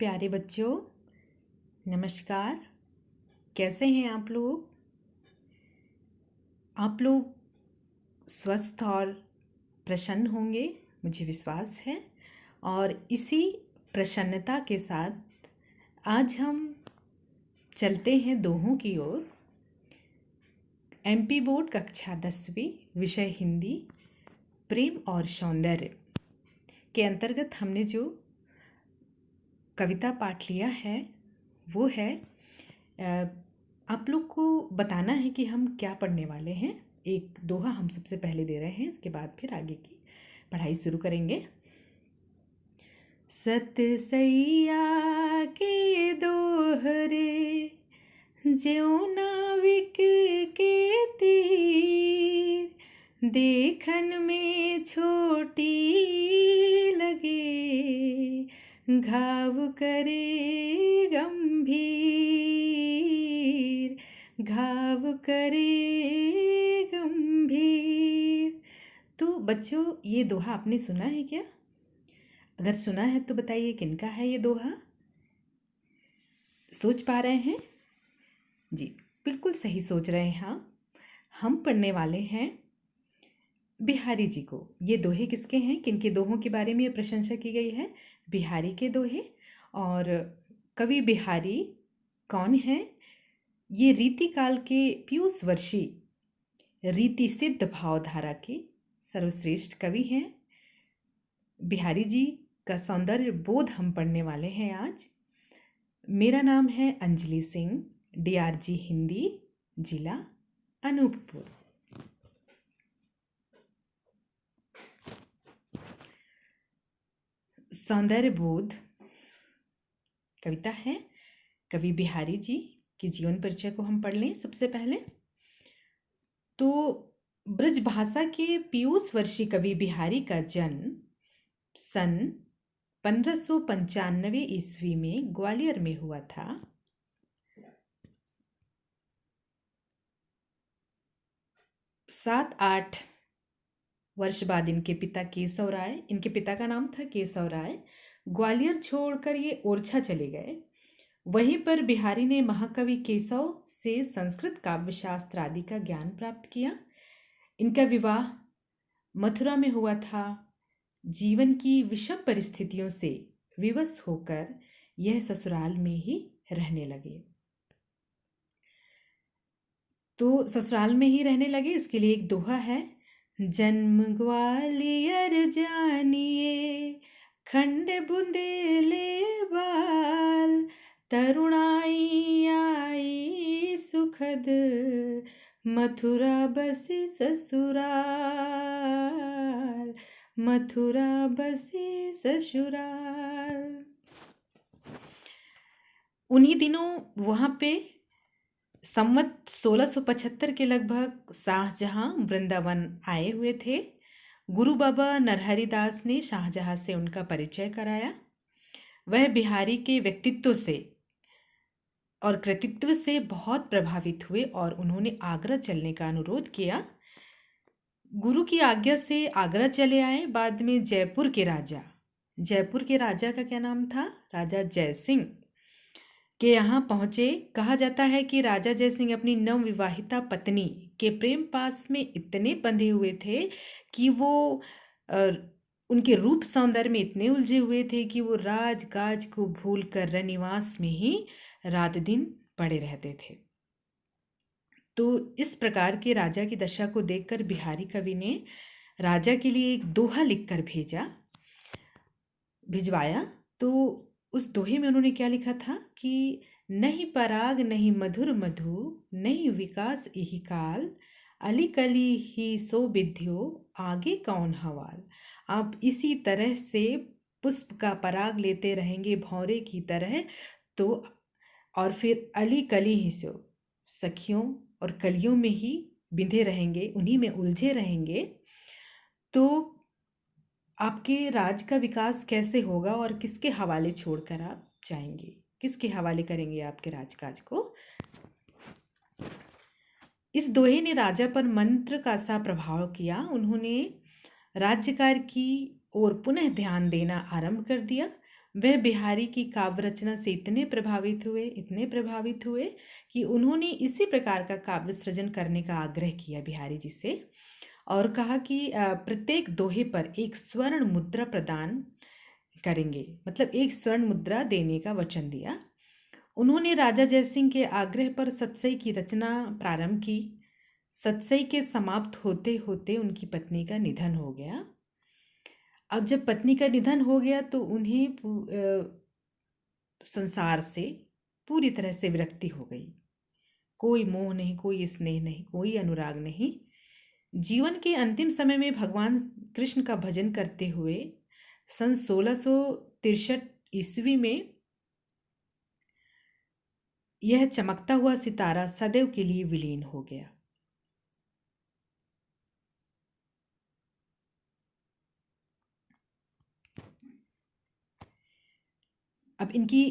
प्यारे बच्चों, नमस्कार। कैसे हैं आप लोग? आप लोग स्वस्थ और प्रसन्न होंगे, मुझे विश्वास है। और इसी प्रसन्नता के साथ आज हम चलते हैं दोहों की ओर। एमपी बोर्ड कक्षा 10वीं, विषय हिंदी, प्रेम और सौंदर्य के अंतर्गत हमने जो कविता पाठ लिया है वो है, आप लोग को बताना है कि हम क्या पढ़ने वाले हैं। एक दोहा हम सबसे पहले दे रहे हैं, इसके बाद फिर आगे की पढ़ाई शुरू करेंगे। सत सैया के दोहरे, ज्यों नाविक के तीर, देखन में छोटी लगे, घाव करे गंभीर, घाव करे गंभीर। तो बच्चों, ये दोहा आपने सुना है क्या? अगर सुना है तो बताइए किनका है ये दोहा? सोच पा रहे हैं? जी, बिल्कुल सही सोच रहे हैं। हाँ, हम पढ़ने वाले हैं बिहारी जी को। ये दोहे किसके हैं, किनके दोहों के बारे में ये प्रशंसा की गई है? बिहारी के दोहे। और कवि बिहारी कौन है? ये रीतिकाल के पीयूष वर्षी, रीति सिद्ध भावधारा के सर्वश्रेष्ठ कवि हैं। बिहारी जी का सौंदर्य बोध हम पढ़ने वाले हैं आज। मेरा नाम है अंजलि सिंह, डीआरजी हिंदी, जिला अनूपपुर। सौंदर्य बोध कविता है। कवि बिहारी जी की जीवन परिचय को हम पढ़ लें सबसे पहले। तो ब्रज भाषा के पीयूष वर्षी कवि बिहारी का जन्म सन 1595 ईस्वी में ग्वालियर में हुआ था। सात आठ वर्ष बाद इनके पिता केशव राय, इनके पिता का नाम था केशव राय, ग्वालियर छोड़कर ये ओरछा चले गए। वहीं पर बिहारी ने महाकवि केशव से संस्कृत काव्य शास्त्र आदि का ज्ञान प्राप्त किया। इनका विवाह मथुरा में हुआ था। जीवन की विषम परिस्थितियों से विवश होकर यह ससुराल में ही रहने लगे। तो ससुराल में ही रहने लगे, इसके लिए एक दोहा है। जन्म ग्वालियर जानिए, खंड बुंदेले बाल, तरुणाई आई सुखद, मथुरा बसे ससुराल, मथुरा बसे ससुराल। उन्हीं दिनों वहाँ पे संवत 1675 के लगभग शाहजहां वृंदावन आए हुए थे। गुरु बाबा नरहरि दास ने शाहजहां से उनका परिचय कराया। वह बिहारी के व्यक्तित्व से और कृतित्व से बहुत प्रभावित हुए और उन्होंने आगरा चलने का अनुरोध किया। गुरु की आज्ञा से आगरा चले आए। बाद में जयपुर के राजा का क्या नाम था? राजा जयसिंह के यहाँ पहुँचे। कहा जाता है कि राजा जयसिंह अपनी नवविवाहिता पत्नी के प्रेम पास में इतने बंधे हुए थे कि वो उनके रूप सौंदर्य में इतने उलझे हुए थे कि वो राजकाज को भूलकर रनिवास में ही रात दिन पड़े रहते थे। तो इस प्रकार के राजा की दशा को देखकर बिहारी कवि ने राजा के लिए एक दोहा लिखकर भिजवाया। तो उस दोहे में उन्होंने क्या लिखा था कि नहीं पराग नहीं मधुर मधु, नहीं विकास यही काल, अली कली ही सो विद्यो, आगे कौन हवाल। आप इसी तरह से पुष्प का पराग लेते रहेंगे भौरे की तरह, तो और फिर अली कली ही सो, सखियों और कलियों में ही बिंधे रहेंगे, उन्हीं में उलझे रहेंगे, तो आपके राज का विकास कैसे होगा और किसके हवाले छोड़कर आप जाएंगे, किसके हवाले करेंगे आपके राजकाज को। इस दोहे ने राजा पर मंत्र का सा प्रभाव किया। उन्होंने राज्यकार की ओर पुनः ध्यान देना आरंभ कर दिया। वह बिहारी की काव्य रचना से इतने प्रभावित हुए कि उन्होंने इसी प्रकार का काव्य सृजन करने का आग्रह किया बिहारी जी से, और कहा कि प्रत्येक दोहे पर एक स्वर्ण मुद्रा प्रदान करेंगे, मतलब एक स्वर्ण मुद्रा देने का वचन दिया। उन्होंने राजा जयसिंह के आग्रह पर सतसई की रचना प्रारंभ की। सतसई के समाप्त होते होते उनकी पत्नी का निधन हो गया। अब जब पत्नी का निधन हो गया तो उन्हें संसार से पूरी तरह से विरक्ति हो गई। कोई मोह नहीं, कोई स्नेह नहीं, कोई अनुराग नहीं। जीवन के अंतिम समय में भगवान कृष्ण का भजन करते हुए सन 1663 ईस्वी में यह चमकता हुआ सितारा सदैव के लिए विलीन हो गया। अब इनकी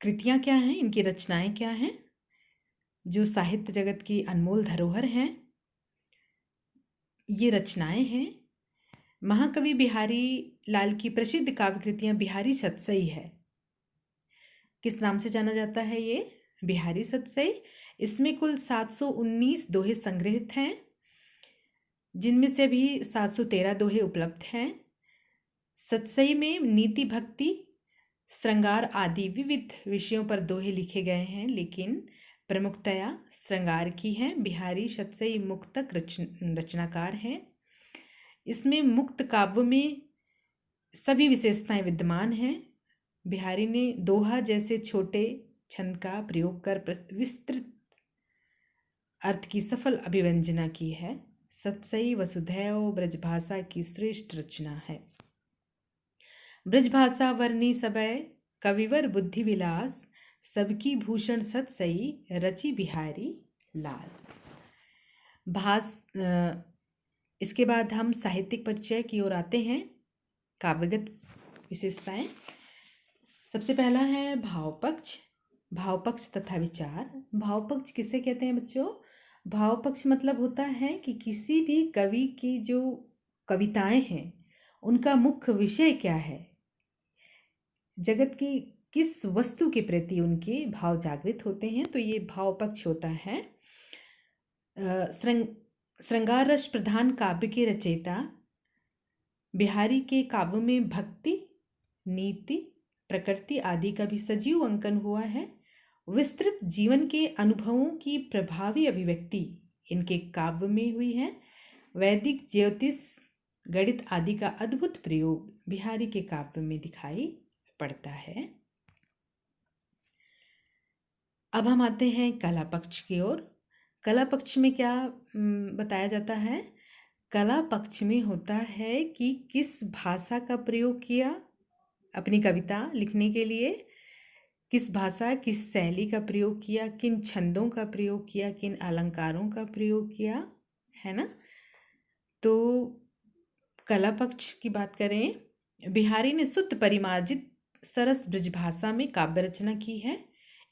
कृतियां क्या हैं, इनकी रचनाएं क्या हैं, जो साहित्य जगत की अनमोल धरोहर हैं। ये रचनाएं हैं महाकवि बिहारी लाल की प्रसिद्ध काव्य कृतियां बिहारी सतसई है। किस नाम से जाना जाता है ये? बिहारी सतसई। इसमें कुल 719 दोहे संग्रहित हैं, जिनमें से अभी 713 दोहे उपलब्ध हैं। सतसई में नीति, भक्ति, श्रृंगार आदि विविध विषयों पर दोहे लिखे गए हैं, लेकिन प्रमुखतया श्रृंगार की हैं। बिहारी सतसई मुक्तक रचनाकार हैं। इसमें मुक्त काव्य में सभी विशेषताएं विद्यमान हैं। बिहारी ने दोहा जैसे छोटे छंद का प्रयोग कर विस्तृत अर्थ की सफल अभिव्यंजना की है। सतसई वसुधैव ब्रजभाषा की श्रेष्ठ रचना है। ब्रजभाषा वर्णी सबय कविवर बुद्धि विलास, सबकी भूषण सतसई रचि बिहारी लाल। इसके बाद हम साहित्यिक परिचय की ओर आते हैं। काव्यगत विशेषताएं। सबसे पहला है भावपक्ष। भावपक्ष तथा विचार। भावपक्ष किसे कहते हैं बच्चों? भावपक्ष मतलब होता है कि किसी भी कवि की जो कविताएं हैं उनका मुख्य विषय क्या है, जगत की किस वस्तु के प्रति उनके भाव जागृत होते हैं, तो ये भावपक्ष होता है। श्रृंगार रस प्रधान काव्य के रचयिता बिहारी के काव्य में भक्ति, नीति, प्रकृति आदि का भी सजीव अंकन हुआ है। विस्तृत जीवन के अनुभवों की प्रभावी अभिव्यक्ति इनके काव्य में हुई है। वैदिक ज्योतिष, गणित आदि का अद्भुत प्रयोग बिहारी के काव्य में दिखाई पड़ता है। अब हम आते हैं कला पक्ष की ओर। कला पक्ष में क्या बताया जाता है? कला पक्ष में होता है कि किस भाषा का प्रयोग किया अपनी कविता लिखने के लिए, किस भाषा, किस शैली का प्रयोग किया, किन छंदों का प्रयोग किया, किन अलंकारों का प्रयोग किया, है ना। तो कला पक्ष की बात करें, बिहारी ने शुद्ध परिमार्जित सरस ब्रजभाषा में काव्य रचना की है।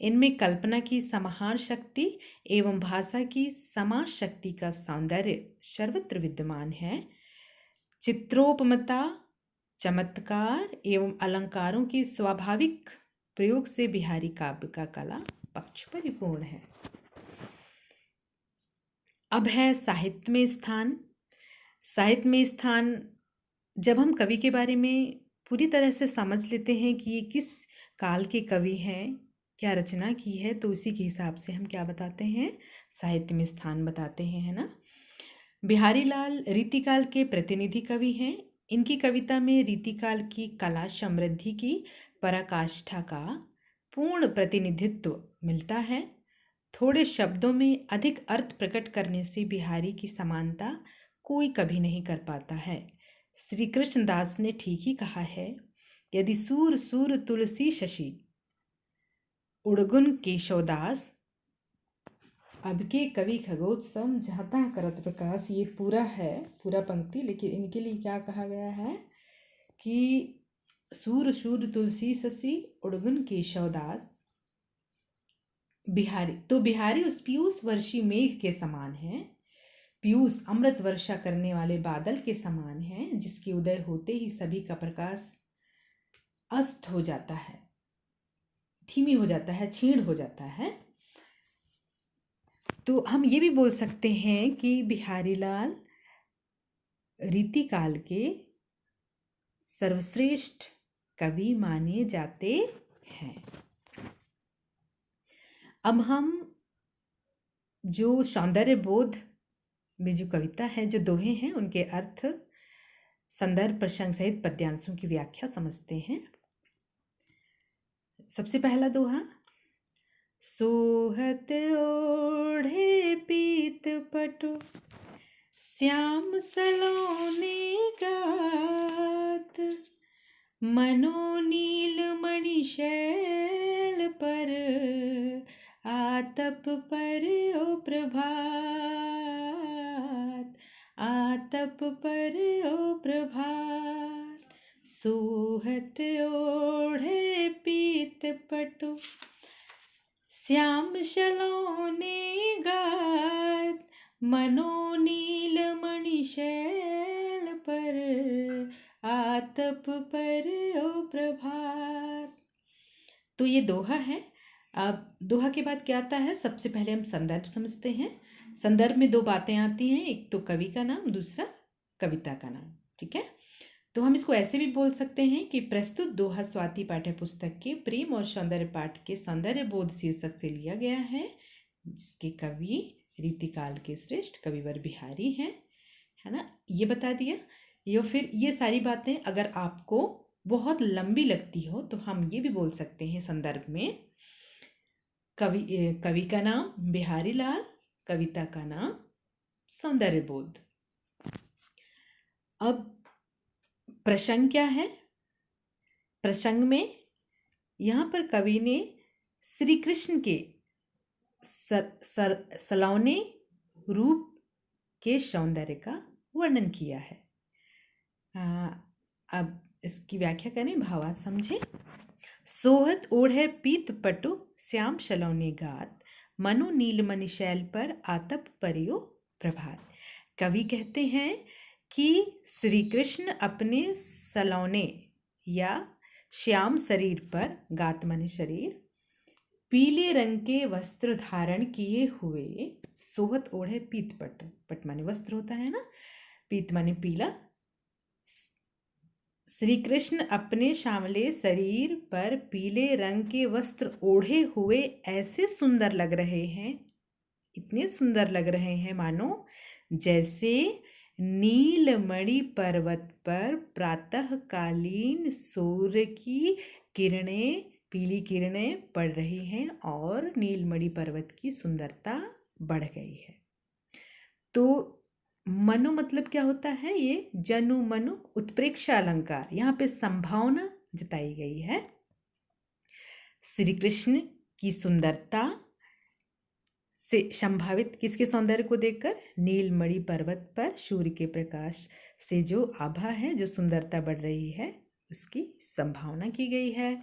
इनमें कल्पना की समाहार शक्ति एवं भाषा की समास शक्ति का सौंदर्य सर्वत्र विद्यमान है। चित्रोपमता, चमत्कार एवं अलंकारों के स्वाभाविक प्रयोग से बिहारी काव्य का कला पक्ष परिपूर्ण है। अब है साहित्य में स्थान। साहित्य में स्थान, जब हम कवि के बारे में पूरी तरह से समझ लेते हैं कि ये किस काल के कवि हैं, क्या रचना की है, तो उसी के हिसाब से हम क्या बताते हैं, साहित्य में स्थान बताते हैं, है ना। बिहारी लाल रीतिकाल के प्रतिनिधि कवि हैं। इनकी कविता में रीतिकाल की कला समृद्धि की पराकाष्ठा का पूर्ण प्रतिनिधित्व मिलता है। थोड़े शब्दों में अधिक अर्थ प्रकट करने से बिहारी की समानता कोई कभी नहीं कर पाता है। श्री कृष्णदास ने ठीक ही कहा है, यदि सूर सूर तुलसी शशि उड़गुन केशवदास, अब के कवि खगोत्सव झाता करत प्रकाश। ये पूरा है, पूरा पंक्ति, लेकिन इनके लिए क्या कहा गया है कि सूर सूर तुलसी शशि उड़गुन केशवदास। बिहारी तो बिहारी उस पीयूष वर्षी मेघ के समान है, पीयूष अमृत वर्षा करने वाले बादल के समान है, जिसके उदय होते ही सभी का प्रकाश अस्त हो जाता है, धीमी हो जाता है, क्षीण हो जाता है। तो हम ये भी बोल सकते हैं कि बिहारी लाल रीतिकाल के सर्वश्रेष्ठ कवि माने जाते हैं। अब हम जो सौंदर्य बोध में जो कविता है, जो दोहे हैं, उनके अर्थ, संदर्भ, प्रसंग सहित पद्यांशों की व्याख्या समझते हैं। सबसे पहला दोहा, सोहत ओढ़े पीत पटु श्याम सलोने गात, मनो नील मणि शैल पर आतप पर ओ प्रभात, आतप पर ओ प्रभात। सोहत ओढ़े पीत पटु श्याम सलोने गात, मनो नील मणि शैल पर आतप पर ओ प्रभात। तो ये दोहा है। अब दोहा के बाद क्या आता है, सबसे पहले हम संदर्भ समझते हैं। संदर्भ में दो बातें आती हैं, एक तो कवि का नाम, दूसरा कविता का नाम। ठीक है, तो हम इसको ऐसे भी बोल सकते हैं कि प्रस्तुत दोहा स्वाति पाठ्य पुस्तक के प्रेम और सौंदर्य पाठ के सौंदर्य बोध शीर्षक से लिया गया है, जिसके कवि रीतिकाल के श्रेष्ठ कविवर बिहारी हैं, है ना। ये बता दिया। या फिर ये सारी बातें अगर आपको बहुत लंबी लगती हो तो हम ये भी बोल सकते हैं संदर्भ में कवि का नाम बिहारी लाल, कविता का नाम सौंदर्य बोध। अब प्रसंग क्या है? प्रसंग में यहाँ पर कवि ने श्री कृष्ण के सलोने रूप के सौंदर्य का वर्णन किया है। अब इसकी व्याख्या करें, भावार्थ समझे। सोहत ओढ़े पीत पटु श्याम सलोने गात, मनु नीलमणि शैल पर आतप परियो प्रभात। कवि कहते हैं कि श्री कृष्ण अपने सलोने या श्याम शरीर पर, गात माने शरीर, पीले रंग के वस्त्र धारण किए हुए, सोहत ओढ़े पीत पट, पट माने वस्त्र होता है ना, पीत माने पीला। श्री कृष्ण अपने श्यामले शरीर पर पीले रंग के वस्त्र ओढ़े हुए ऐसे सुंदर लग रहे हैं, इतने सुंदर लग रहे हैं मानो जैसे नीलमणि पर्वत पर प्रातःकालीन सूर्य की किरणें, पीली किरणें पड़ रही हैं और नीलमणि पर्वत की सुंदरता बढ़ गई है। तो मनु मतलब क्या होता है? ये जनु मनु उत्प्रेक्षा अलंकार, यहाँ पे संभावना जताई गई है। श्री कृष्ण की सुंदरता से संभावित, किसके सौंदर्य को देखकर? नीलमणि पर्वत पर सूर्य के प्रकाश से जो आभा है, जो सुंदरता बढ़ रही है, उसकी संभावना की गई है।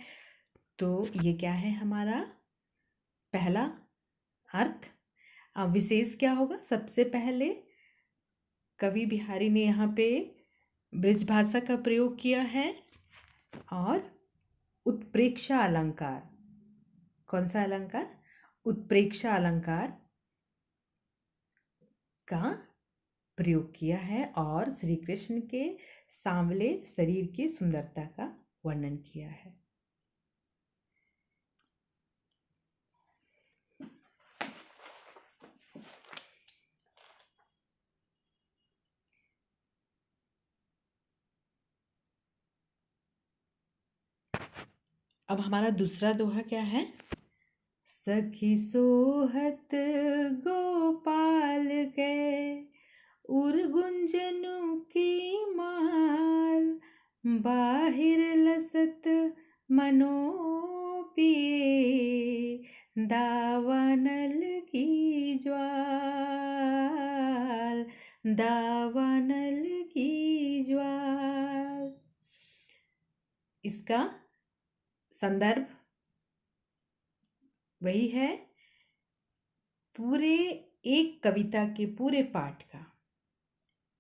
तो ये क्या है हमारा पहला अर्थ। अब विशेष क्या होगा? सबसे पहले कवि बिहारी ने यहाँ पे ब्रज भाषा का प्रयोग किया है और उत्प्रेक्षा अलंकार, कौन सा अलंकार? उत्प्रेक्षा अलंकार का प्रयोग किया है और श्री कृष्ण के सांवले शरीर की सुंदरता का वर्णन किया है। अब हमारा दूसरा दोहा क्या है? सखी सोहत गोपाल गए उर गुंजनु की माल, बाहिर लसत मनो पिए दावानल की ज्वाल, दावानल की ज्वाल। इसका संदर्भ वही है, पूरे एक कविता के पूरे पाठ का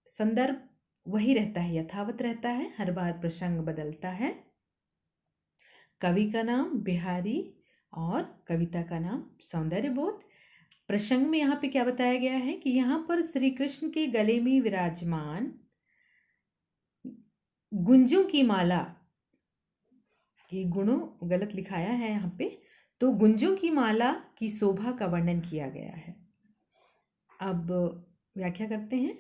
संदर्भ वही रहता है, यथावत रहता है, हर बार प्रसंग बदलता है। कवि का नाम बिहारी और कविता का नाम सौंदर्यबोध। प्रसंग में यहाँ पे क्या बताया गया है कि यहाँ पर श्री कृष्ण के गले में विराजमान गुंजों की माला, ये गुणों गलत लिखाया है यहाँ पे, तो गुंजों की माला की शोभा का वर्णन किया गया है। अब व्याख्या करते हैं।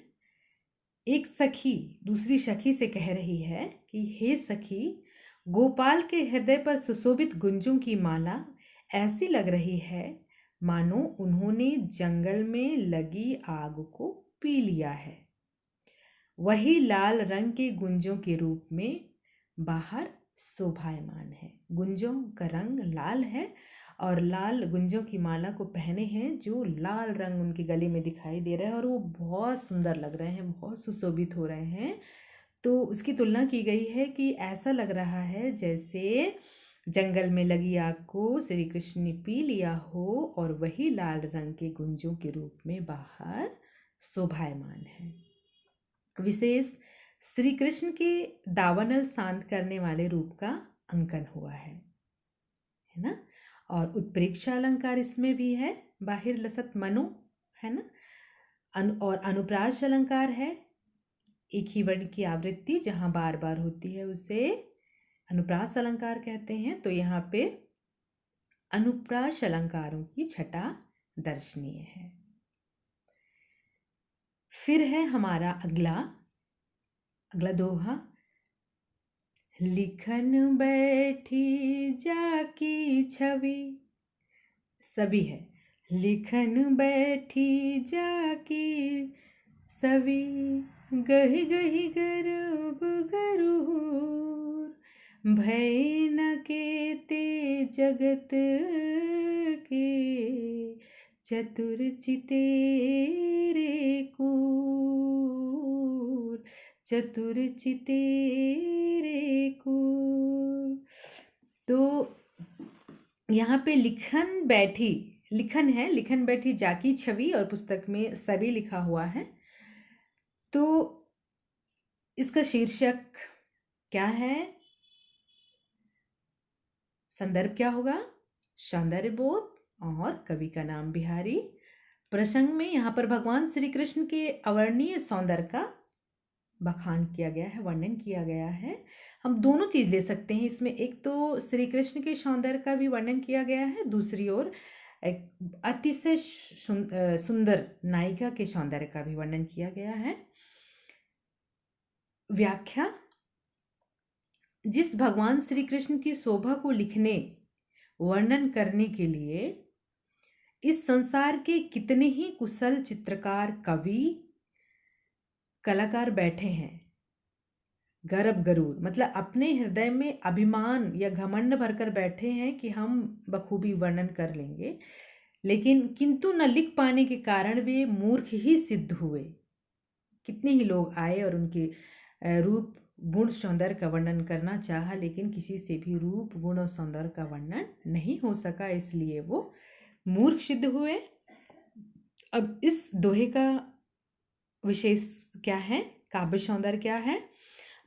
एक सखी दूसरी सखी से कह रही है कि हे सखी, गोपाल के हृदय पर सुशोभित गुंजों की माला ऐसी लग रही है मानो उन्होंने जंगल में लगी आग को पी लिया है। वही लाल रंग के गुंजों के रूप में बाहर शोभायमान है। गुंजों का रंग लाल है और लाल गुंजों की माला को पहने हैं, जो लाल रंग उनके गले में दिखाई दे रहा है और वो बहुत सुंदर लग रहे हैं, बहुत सुशोभित हो रहे हैं। तो उसकी तुलना की गई है कि ऐसा लग रहा है जैसे जंगल में लगी आग को श्री कृष्ण ने पी लिया हो और वही लाल रंग के गुंजों के रूप में बाहर शोभायमान है। विशेष श्री कृष्ण के दावानल शांत करने वाले रूप का अंकन हुआ है ना। और उत्प्रेक्षा अलंकार इसमें भी है, बाहिर लसत मनो, है ना। और अनुप्रास अलंकार है, एक ही वर्ण की आवृत्ति जहाँ बार बार होती है उसे अनुप्रास अलंकार कहते हैं। तो यहाँ पे अनुप्रास अलंकारों की छटा दर्शनीय है। फिर है हमारा अगला दोहा। लिखन बैठी जाकी छवि, सभी है। लिखन बैठी जाकी सभी, गही गही गर्भ गरूर, भय न के ते जगत के, चतुर चितेरे कूर, चतुर चितेरे कूर। तो यहाँ पे लिखन बैठी, लिखन है, लिखन बैठी जाकी छवि और पुस्तक में सभी लिखा हुआ है। तो इसका शीर्षक क्या है, संदर्भ क्या होगा, सौंदर्यबोध और कवि का नाम बिहारी। प्रसंग में यहाँ पर भगवान श्री कृष्ण के अवर्णीय सौंदर्य का बखान किया गया है, वर्णन किया गया है। हम दोनों चीज ले सकते हैं इसमें, एक तो श्री कृष्ण के सौंदर्य का भी वर्णन किया गया है, दूसरी ओर एक अतिशय सुंदर नायिका के सौंदर्य का भी वर्णन किया गया है। व्याख्या। जिस भगवान श्री कृष्ण की शोभा को लिखने वर्णन करने के लिए इस संसार के कितने ही कुशल चित्रकार, कवि, कलाकार बैठे हैं, गर्भ गरूर मतलब अपने हृदय में अभिमान या घमंड भरकर बैठे हैं कि हम बखूबी वर्णन कर लेंगे, लेकिन किंतु न लिख पाने के कारण वे मूर्ख ही सिद्ध हुए। कितने ही लोग आए और उनके रूप गुण सौंदर्य का वर्णन करना चाहा, लेकिन किसी से भी रूप गुण और सौंदर्य का वर्णन नहीं हो सका, इसलिए वो मूर्ख सिद्ध हुए। अब इस दोहे का विशेष क्या है, काव्य सौंदर्य क्या है।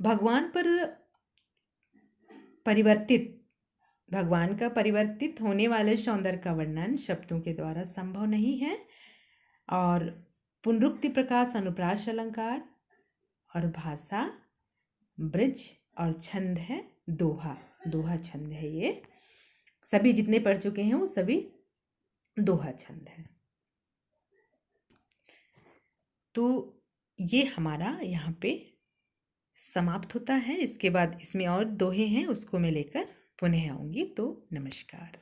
भगवान का परिवर्तित होने वाले सौंदर्य का वर्णन शब्दों के द्वारा संभव नहीं है। और पुनरुक्ति प्रकाश अनुप्रास अलंकार और भाषा ब्रज और छंद है दोहा छंद है। ये सभी जितने पढ़ चुके हैं वो सभी दोहा छंद है। तो ये हमारा यहाँ पे समाप्त होता है। इसके बाद इसमें और दोहे हैं, उसको मैं लेकर पुनः आऊँगी। तो नमस्कार।